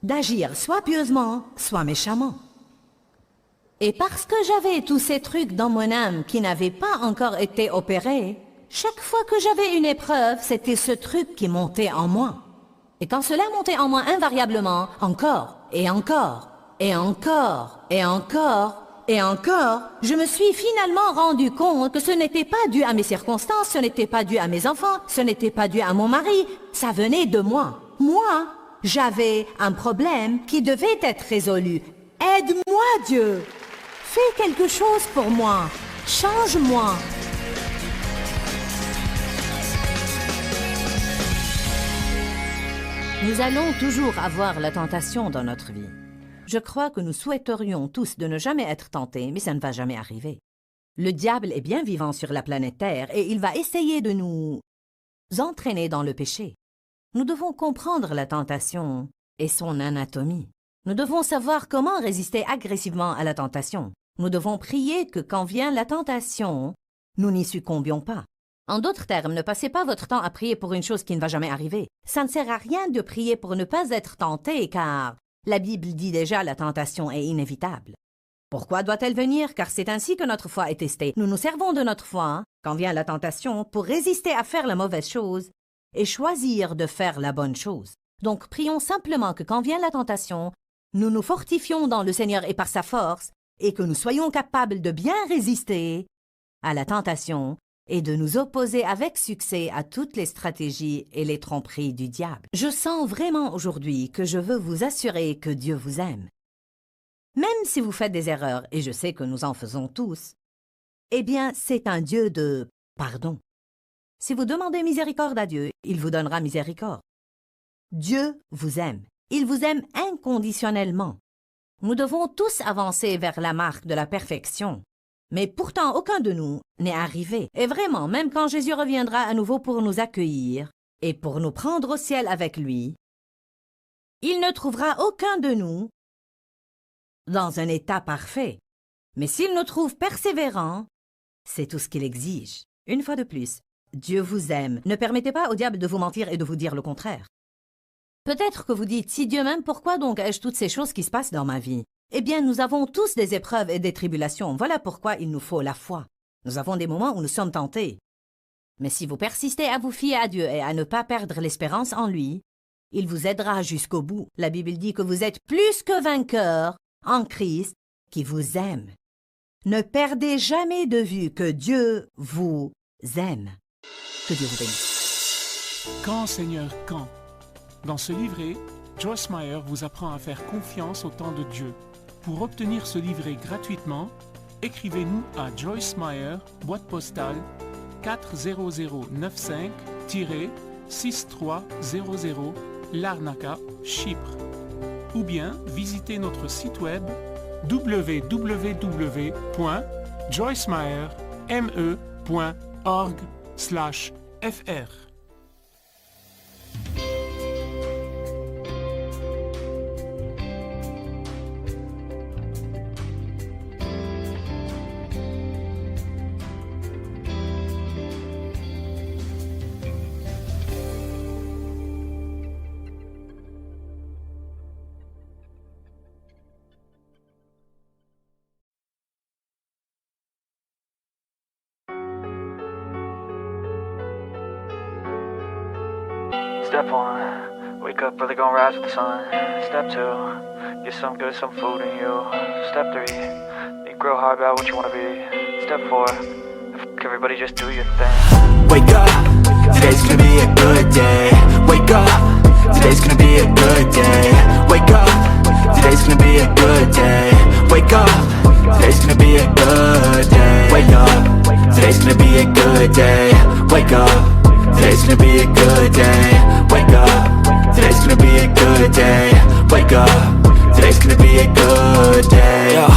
d'agir soit pieusement, soit méchamment. Et parce que j'avais tous ces trucs dans mon âme qui n'avaient pas encore été opérés, chaque fois que j'avais une épreuve, c'était ce truc qui montait en moi. Et quand cela montait en moi invariablement, encore, et encore, et encore, et encore, et encore, je me suis finalement rendu compte que ce n'était pas dû à mes circonstances, ce n'était pas dû à mes enfants, ce n'était pas dû à mon mari, ça venait de moi. Moi, j'avais un problème qui devait être résolu. Aide-moi, Dieu! Fais quelque chose pour moi. Change-moi. Nous allons toujours avoir la tentation dans notre vie. Je crois que nous souhaiterions tous de ne jamais être tentés, mais ça ne va jamais arriver. Le diable est bien vivant sur la planète Terre et il va essayer de nous entraîner dans le péché. Nous devons comprendre la tentation et son anatomie. Nous devons savoir comment résister agressivement à la tentation. Nous devons prier que quand vient la tentation, nous n'y succombions pas. En d'autres termes, ne passez pas votre temps à prier pour une chose qui ne va jamais arriver. Ça ne sert à rien de prier pour ne pas être tenté, car la Bible dit déjà la tentation est inévitable. Pourquoi doit-elle venir? Car c'est ainsi que notre foi est testée. Nous nous servons de notre foi, quand vient la tentation, pour résister à faire la mauvaise chose et choisir de faire la bonne chose. Donc, prions simplement que quand vient la tentation, nous nous fortifions dans le Seigneur et par sa force, et que nous soyons capables de bien résister à la tentation et de nous opposer avec succès à toutes les stratégies et les tromperies du diable. Je sens vraiment aujourd'hui que je veux vous assurer que Dieu vous aime. Même si vous faites des erreurs, et je sais que nous en faisons tous, eh bien, c'est un Dieu de pardon. Si vous demandez miséricorde à Dieu, il vous donnera miséricorde. Dieu vous aime. Il vous aime inconditionnellement. Nous devons tous avancer vers la marque de la perfection. Mais pourtant, aucun de nous n'est arrivé. Et vraiment, même quand Jésus reviendra à nouveau pour nous accueillir et pour nous prendre au ciel avec lui, il ne trouvera aucun de nous dans un état parfait. Mais s'il nous trouve persévérants, c'est tout ce qu'il exige. Une fois de plus, Dieu vous aime. Ne permettez pas au diable de vous mentir et de vous dire le contraire. Peut-être que vous dites, si Dieu m'aime, pourquoi donc ai-je toutes ces choses qui se passent dans ma vie? Eh bien, nous avons tous des épreuves et des tribulations. Voilà pourquoi il nous faut la foi. Nous avons des moments où nous sommes tentés. Mais si vous persistez à vous fier à Dieu et à ne pas perdre l'espérance en lui, il vous aidera jusqu'au bout. La Bible dit que vous êtes plus que vainqueurs en Christ qui vous aime. Ne perdez jamais de vue que Dieu vous aime. Que Dieu vous bénisse. Quand, Seigneur, quand? Dans ce livret, Joyce Meyer vous apprend à faire confiance au temps de Dieu. Pour obtenir ce livret gratuitement, écrivez-nous à Joyce Meyer, boîte postale 40095-6300, Larnaca, Chypre. Ou bien visitez notre site web www.joycemeyer.org/fr. Step 1, wake up early, gonna rise with the sun. Step 2, get some good, some food in you. Step 3, think real hard about what you wanna be. Step 4, everybody just do your thing. Wake up, today's gonna be a good day. Wake up, today's gonna be a good day. Wake up, today's gonna be a good day. Wake up, today's gonna be a good day. Wake up, today's gonna be a good day. Wake up, today's gonna be a good day. Wake up, today's gonna be a good day. Wake up, today's gonna be a good day. Yo,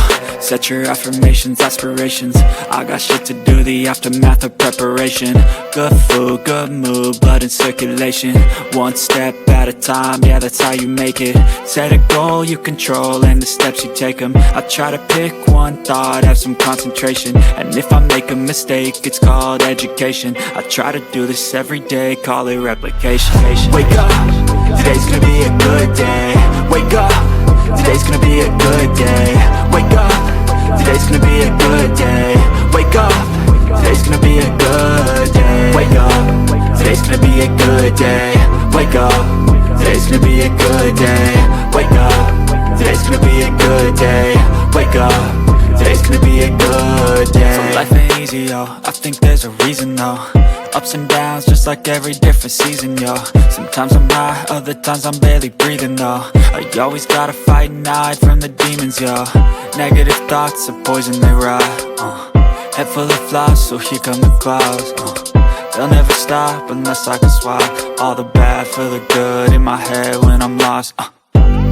set your affirmations, aspirations. I got shit to do, the aftermath of preparation. Good food, good mood, blood in circulation. One step at a time, yeah, that's how you make it. Set a goal you control and the steps you take them. I try to pick one thought, have some concentration. And if I make a mistake, it's called education. I try to do this every day, call it replication. Wake up, today's gonna be a good day. Wake up, today's gonna be a good day. Wake up, today's gonna be a good day. Wake up, today's gonna be a good day. Wake up, today's gonna be a good day. Wake up, today's gonna be a good day. Wake up, today's gonna be a good day. Wake up, today's gonna be a good day. So life ain't easy, yo, I think there's a reason though. Ups and downs, just like every different season, yo. Sometimes I'm high, other times I'm barely breathing, though. I always gotta fight and hide from the demons, yo. Negative thoughts are poison, they rot. Head full of flies, so here come the clouds. They'll never stop unless I can swap all the bad for the good in my head when I'm lost.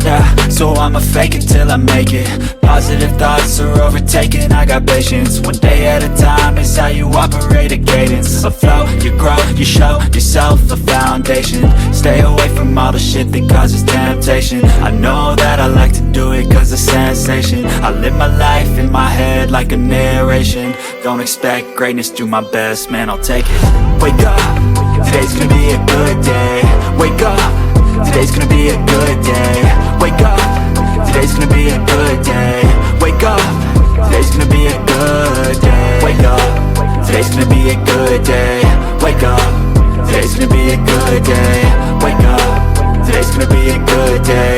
Yeah, so I'ma fake it till I make it. Positive thoughts are overtaken, I got patience. One day at a time is how you operate a cadence. A flow, you grow, you show yourself a foundation. Stay away from all the shit that causes temptation. I know that I like to do it cause it's sensation. I live my life in my head like a narration. Don't expect greatness, do my best, man, I'll take it. Wake up, today's gonna be a good day. Wake up, today's gonna be a good day. Wake up, today's gonna be a good day. Wake up, today's gonna be a good day. Wake up, today's gonna be a good day. Wake up, today's gonna be a good day. Wake up, today's gonna be a good day.